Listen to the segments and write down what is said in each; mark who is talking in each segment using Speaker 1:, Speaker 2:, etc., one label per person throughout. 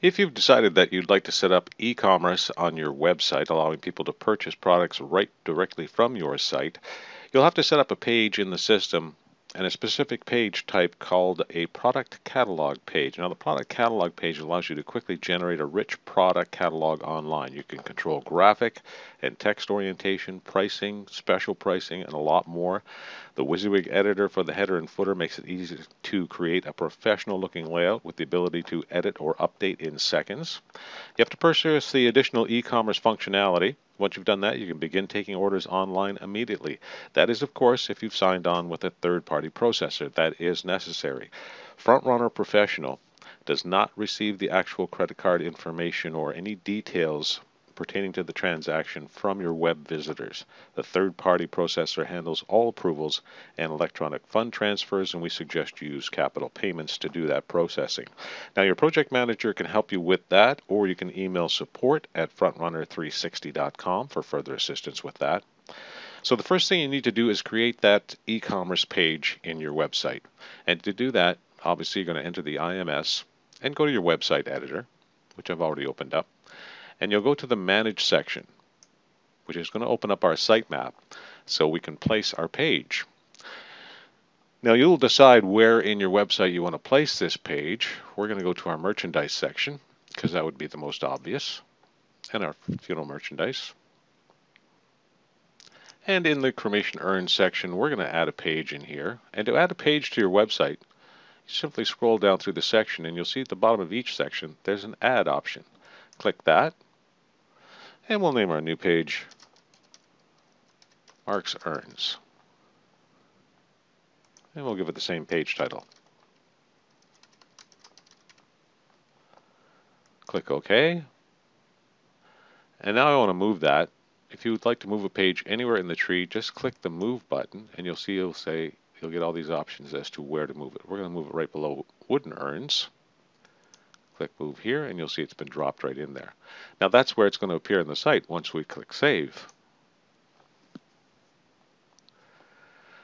Speaker 1: If you've decided that you'd like to set up e-commerce on your website, allowing people to purchase products right directly from your site, you'll have to set up a page in the system and a specific page type called a product catalog page. Now, the product catalog page allows you to quickly generate a rich product catalog online. You can control graphic and text orientation, pricing, special pricing, and a lot more. The WYSIWYG editor for the header and footer makes it easy to create a professional looking layout with the ability to edit or update in seconds. You have to purchase the additional e-commerce functionality. Once you've done that, you can begin taking orders online immediately. That is, of course, if you've signed on with a third-party processor. That is necessary. FrontRunner Professional does not receive the actual credit card information or any details pertaining to the transaction from your web visitors. The third-party processor handles all approvals and electronic fund transfers, and we suggest you use capital payments to do that processing. Now, your project manager can help you with that, or you can email support@frontrunner360.com for further assistance with that. So the first thing you need to do is create that e-commerce page in your website. And to do that, obviously you're going to enter the IMS and go to your website editor, which I've already opened up. And you'll go to the Manage section, which is going to open up our sitemap so we can place our page. Now you'll decide where in your website you want to place this page. We're going to go to our merchandise section because that would be the most obvious, and our funeral merchandise. And in the cremation urn section, we're going to add a page in here. And to add a page to your website, you simply scroll down through the section and you'll see at the bottom of each section there's an add option. Click that, and we'll name our new page Mark's Urns. And we'll give it the same page title. Click OK. And now I want to move that. If you would like to move a page anywhere in the tree, just click the Move button, and you'll see you'll get all these options as to where to move it. We're going to move it right below wooden urns. Click Move here, and you'll see it's been dropped right in there. Now that's where it's going to appear in the site once we click Save.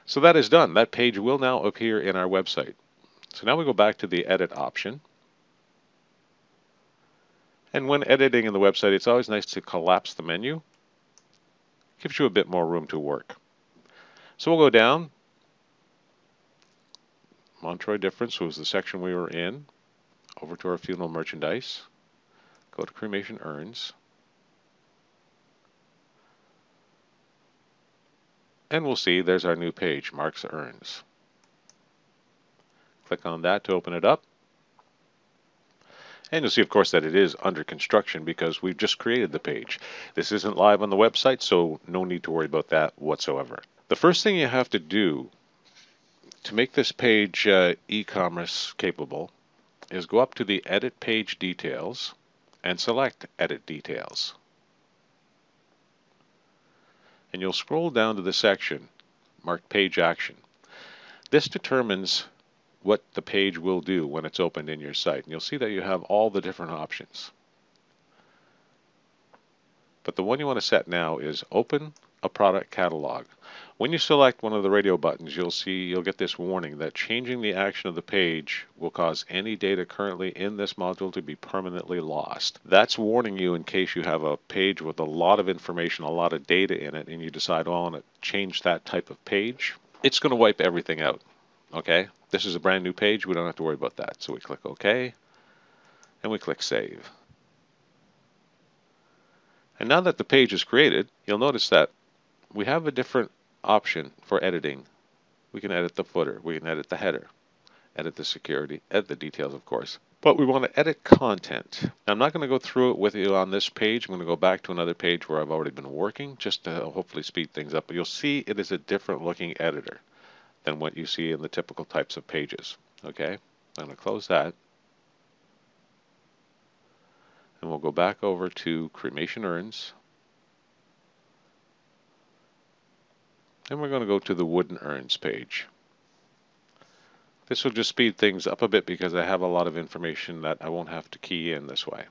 Speaker 1: So that is done. That page will now appear in our website. So now we go back to the Edit option. And when editing in the website, it's always nice to collapse the menu. Gives you a bit more room to work. So we'll go down. Montroy Difference was the section we were in. Over to our funeral merchandise. Go to cremation urns. And we'll see there's our new page, Mark's Urns. Click on that to open it up. And you'll see, of course, that it is under construction because we've just created the page. This isn't live on the website, so no need to worry about that whatsoever. The first thing you have to do to make this page e-commerce capable is go up to the Edit Page Details and select Edit Details. And you'll scroll down to the section marked Page Action. This determines what the page will do when it's opened in your site. And you'll see that you have all the different options. But the one you want to set now is Open a Product Catalog. When you select one of the radio buttons, you'll get this warning that changing the action of the page will cause any data currently in this module to be permanently lost. That's warning you in case you have a page with a lot of information, a lot of data in it, and you decide, oh, I want to change that type of page. It's going to wipe everything out. Okay, this is a brand new page. We don't have to worry about that. So we click OK, and we click Save. And now that the page is created, you'll notice that we have a different option for editing. We can edit the footer, we can edit the header, edit the security, edit the details, of course. But we want to edit content. Now, I'm not going to go through it with you on this page. I'm going to go back to another page where I've already been working just to hopefully speed things up. But you'll see it is a different looking editor than what you see in the typical types of pages. Okay, I'm going to close that. And we'll go back over to Cremation Urns. And we're going to go to the Wooden Urns page. This will just speed things up a bit because I have a lot of information that I won't have to key in this way.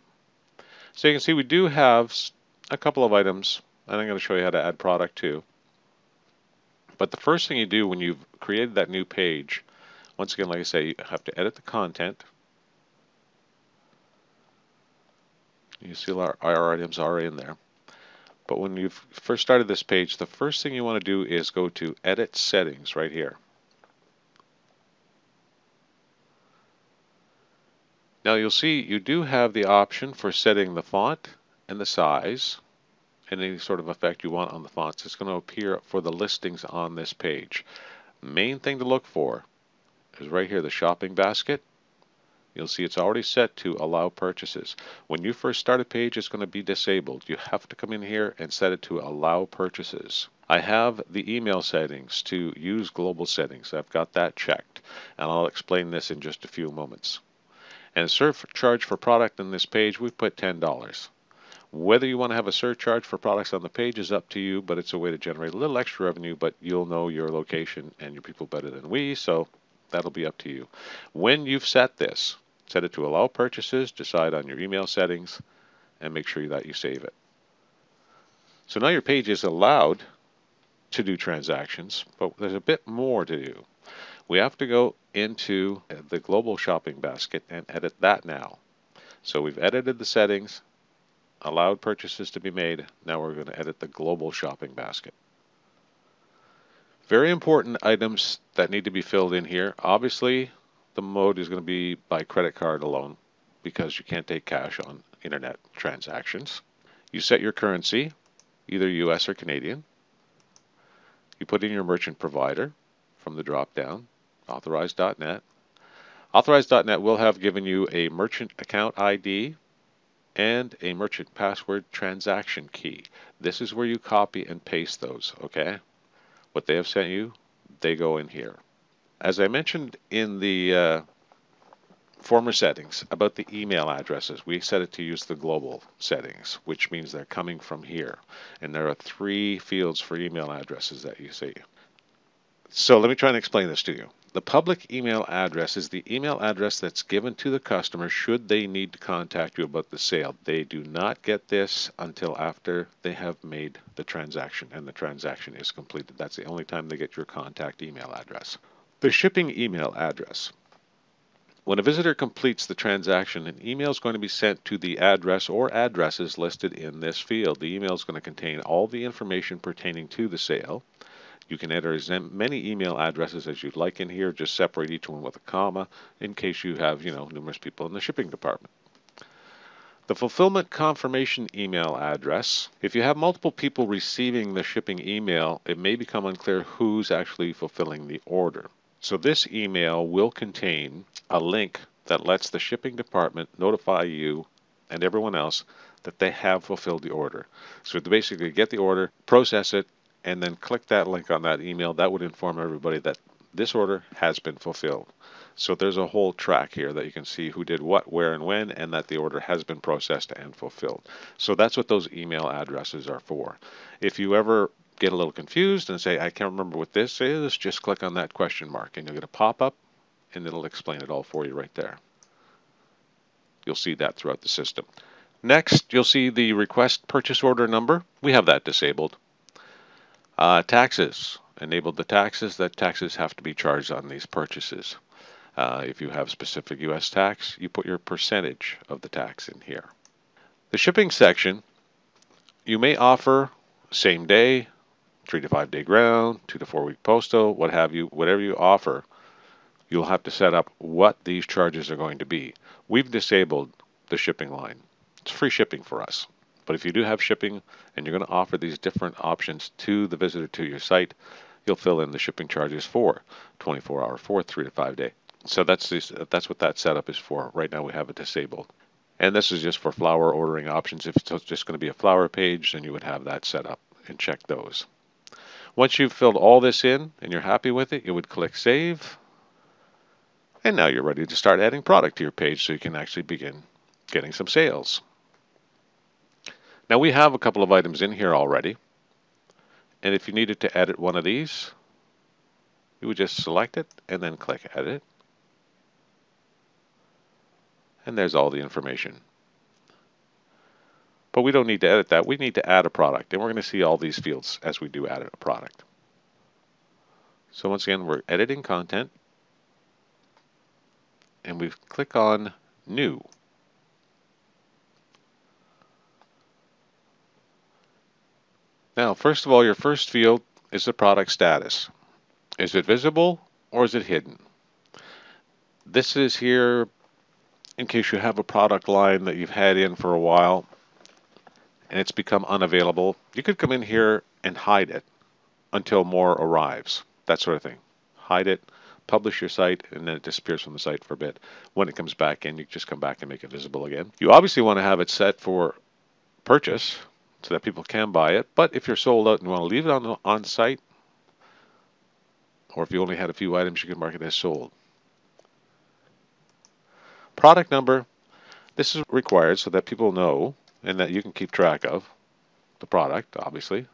Speaker 1: So you can see we do have a couple of items, and I'm going to show you how to add product too. But the first thing you do when you've created that new page, once again, like I say, you have to edit the content. You see our items are in there. But when you've first started this page, the first thing you want to do is go to Edit Settings right here. Now you'll see you do have the option for setting the font and the size and any sort of effect you want on the fonts. It's going to appear for the listings on this page. Main thing to look for is right here, the shopping basket. You'll see it's already set to allow purchases. When you first start a page, it's going to be disabled. You have to come in here and set it to allow purchases. I have the email settings to use global settings. I've got that checked, and I'll explain this in just a few moments. And surcharge for product on this page, we've put $10. Whether you want to have a surcharge for products on the page is up to you, but it's a way to generate a little extra revenue, but you'll know your location and your people better than we, so that'll be up to you. When you've set this, set it to allow purchases, decide on your email settings, and make sure that you save it. So now your page is allowed to do transactions, but there's a bit more to do. We have to go into the global shopping basket and edit that now. So we've edited the settings, allowed purchases to be made. Now we're going to edit the global shopping basket. Very important items that need to be filled in here. Obviously, the mode is going to be by credit card alone because you can't take cash on internet transactions. You set your currency, either US or Canadian. You put in your merchant provider from the drop down, Authorize.net. Authorize.net will have given you a merchant account ID and a merchant password transaction key. This is where you copy and paste those, okay? What they have sent you, they go in here. As I mentioned in the former settings about the email addresses, we set it to use the global settings, which means they're coming from here. And there are 3 fields for email addresses that you see. So let me try and explain this to you. The public email address is the email address that's given to the customer should they need to contact you about the sale. They do not get this until after they have made the transaction and the transaction is completed. That's the only time they get your contact email address. The shipping email address. When a visitor completes the transaction, an email is going to be sent to the address or addresses listed in this field. The email is going to contain all the information pertaining to the sale. You can enter as many email addresses as you'd like in here. Just separate each one with a comma in case you have, numerous people in the shipping department. The fulfillment confirmation email address. If you have multiple people receiving the shipping email, it may become unclear who's actually fulfilling the order. So this email will contain a link that lets the shipping department notify you and everyone else that they have fulfilled the order. So to basically get the order, process it, and then click that link on that email. That would inform everybody that this order has been fulfilled. So there's a whole track here that you can see who did what, where, and when, and that the order has been processed and fulfilled. So that's what those email addresses are for. If you ever get a little confused and say, I can't remember what this is, just click on that question mark and you'll get a pop-up and it'll explain it all for you right there. You'll see that throughout the system. Next, you'll see the request purchase order number. We have that disabled. Taxes. Enabled the taxes. That taxes have to be charged on these purchases. If you have specific U.S. tax, you put your percentage of the tax in here. The shipping section, you may offer same day, 3 to 5 day ground, 2 to 4 week postal, what have you, whatever you offer, you'll have to set up what these charges are going to be. We've disabled the shipping line. It's free shipping for us. But if you do have shipping and you're going to offer these different options to the visitor to your site, you'll fill in the shipping charges for 24-hour, for 3 to 5 day. So that's what that setup is for. Right now we have it disabled. And this is just for flower ordering options. If it's just going to be a flower page, then you would have that set up and check those. Once you've filled all this in and you're happy with it, you would click Save. And now you're ready to start adding product to your page so you can actually begin getting some sales. Now we have a couple of items in here already. And if you needed to edit one of these, you would just select it and then click Edit. And there's all the information. But we don't need to edit that. We need to add a product. And we're going to see all these fields as we do add a product. So once again, we're editing content. And we click on New. Now, first of all, your first field is the product status. Is it visible or is it hidden? This is here in case you have a product line that you've had in for a while and it's become unavailable. You could come in here and hide it until more arrives, that sort of thing. Hide it, publish your site, and then it disappears from the site for a bit. When it comes back in, you just come back and make it visible again. You obviously want to have it set for purchase so that people can buy it, but if you're sold out and you want to leave it on site, or if you only had a few items, you can mark it as sold. Product number, this is required so that people know and that you can keep track of the product, obviously.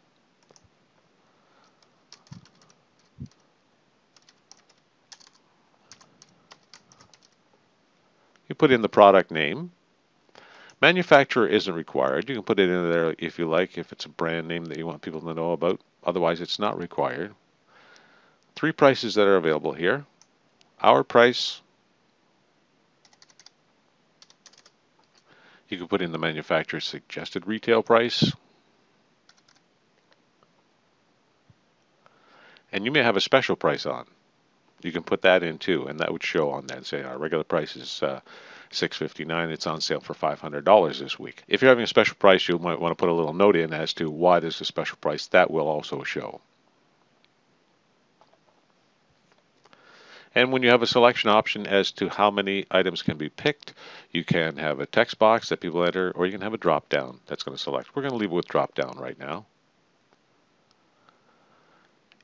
Speaker 1: You put in the product name. Manufacturer isn't required. You can put it in there if you like, if it's a brand name that you want people to know about. Otherwise, it's not required. 3 prices that are available here. Our price. You can put in the manufacturer's suggested retail price. And you may have a special price on. You can put that in too, and that would show on that. Say our regular price is $6.59. It's on sale for $500 this week. If you're having a special price, you might want to put a little note in as to why there's a special price. That will also show. And when you have a selection option as to how many items can be picked, you can have a text box that people enter, or you can have a drop down that's going to select. We're going to leave it with drop down right now.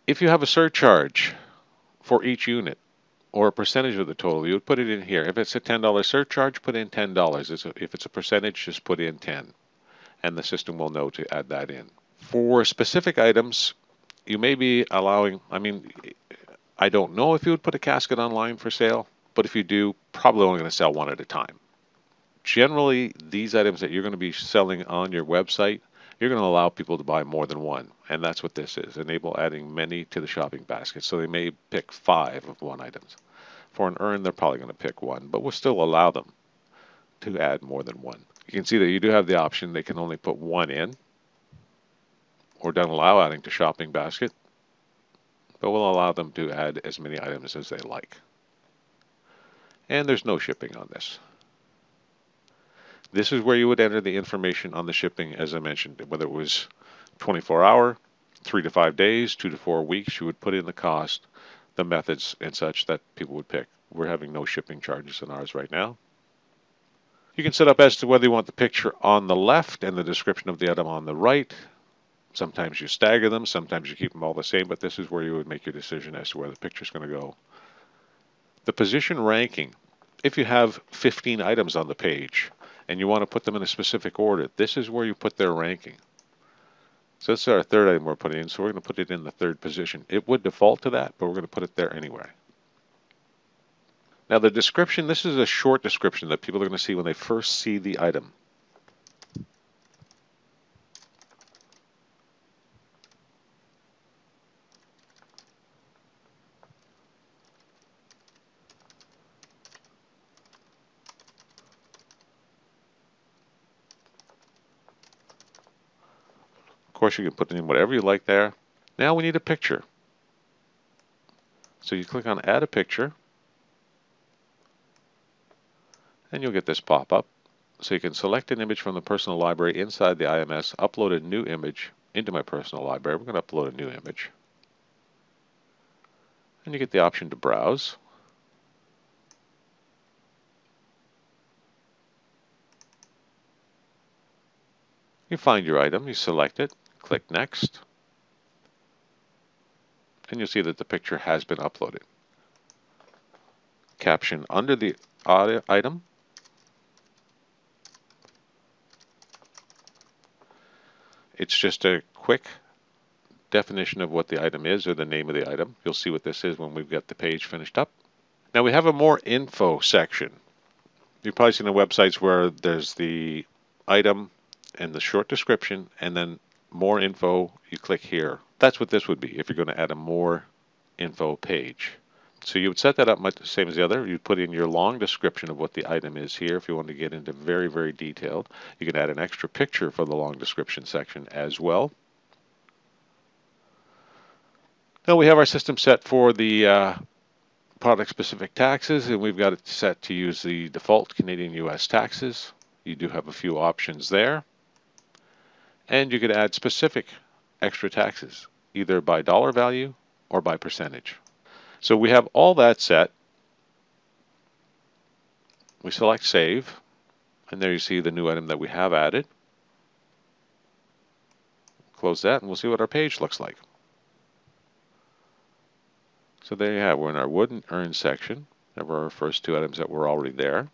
Speaker 1: If you have a surcharge for each unit, or a percentage of the total, you would put it in here. If it's a $10 surcharge, put in $10. If it's a percentage, just put in 10, and the system will know to add that in. For specific items, you may be allowing, I don't know if you would put a casket online for sale, but if you do, probably only going to sell one at a time. Generally, these items that you're going to be selling on your website, you're going to allow people to buy more than one, and that's what this is. Enable adding many to the shopping basket, so they may pick 5 of one items. For an earn, they're probably going to pick 1, but we'll still allow them to add more than 1. You can see that you do have the option they can only put 1 in, or don't allow adding to shopping basket, but we'll allow them to add as many items as they like. And there's no shipping on this. This is where you would enter the information on the shipping, as I mentioned, whether it was 24-hour, 3 to 5 days, 2 to 4 weeks. You would put in the cost, the methods, and such that people would pick. We're having no shipping charges in ours right now. You can set up as to whether you want the picture on the left and the description of the item on the right. Sometimes you stagger them, sometimes you keep them all the same, but this is where you would make your decision as to where the picture is going to go. The position ranking. If you have 15 items on the page and you want to put them in a specific order, this is where you put their ranking. So this is our third item we're putting in, so we're going to put it in the 3rd position. It would default to that, but we're going to put it there anyway. Now the description, this is a short description that people are going to see when they first see the item. Of course, you can put in whatever you like there. Now we need a picture. So you click on Add a Picture, and you'll get this pop-up. So you can select an image from the personal library inside the IMS, upload a new image into my personal library. We're going to upload a new image. And you get the option to browse. You find your item, you select it, click Next, and you'll see that the picture has been uploaded. Caption under the item. It's just a quick definition of what the item is or the name of the item. You'll see what this is when we've got the page finished up. Now we have a more info section. You've probably seen the websites where there's the item and the short description and then more info. You click here. That's what this would be if you're going to add a more info page. So you would set that up much the same as the other. You'd put in your long description of what the item is here if you want to get into very, very detailed. You can add an extra picture for the long description section as well. Now we have our system set for the product-specific taxes, and we've got it set to use the default Canadian US taxes. You do have a few options there. And you could add specific extra taxes, either by dollar value or by percentage. So we have all that set. We select Save, and there you see the new item that we have added. Close that, and we'll see what our page looks like. So there you have, we're in our wood and urn section. There were our first two items that were already there.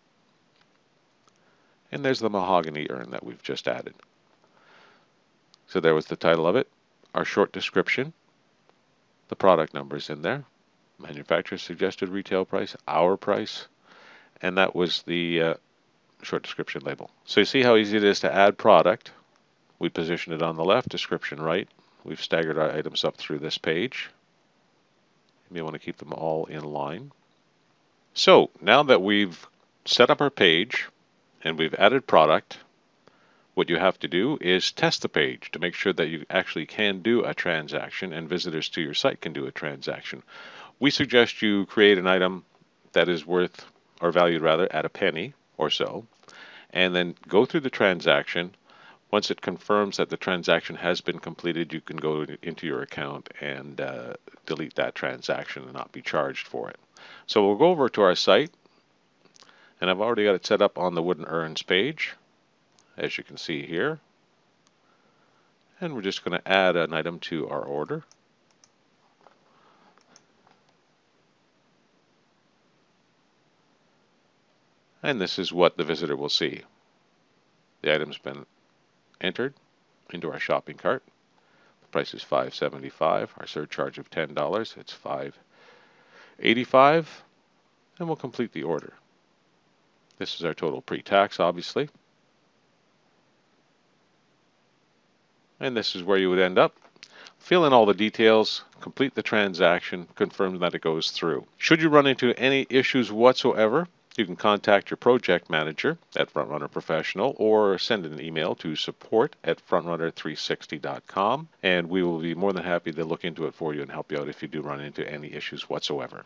Speaker 1: And there's the mahogany urn that we've just added. So there was the title of it, our short description, the product numbers in there, manufacturer's suggested retail price, our price, and that was the short description label. So you see how easy it is to add product. We position it on the left, description right. We've staggered our items up through this page. You may want to keep them all in line. So now that we've set up our page and we've added product, what you have to do is test the page to make sure that you actually can do a transaction and visitors to your site can do a transaction. We suggest you create an item that is worth, or valued rather, at a penny or so, and then go through the transaction. Once it confirms that the transaction has been completed, you can go into your account and delete that transaction and not be charged for it. So we'll go over to our site, and I've already got it set up on the Wooden Urns page, as you can see here. And we're just going to add an item to our order. And this is what the visitor will see. The item's been entered into our shopping cart. The price is $5.75. Our surcharge of $10, it's $5.85. And we'll complete the order. This is our total pre-tax, obviously. And this is where you would end up. Fill in all the details, complete the transaction, confirm that it goes through. Should you run into any issues whatsoever, you can contact your project manager at FrontRunner Professional or send an email to support@frontrunner360.com, and we will be more than happy to look into it for you and help you out if you do run into any issues whatsoever.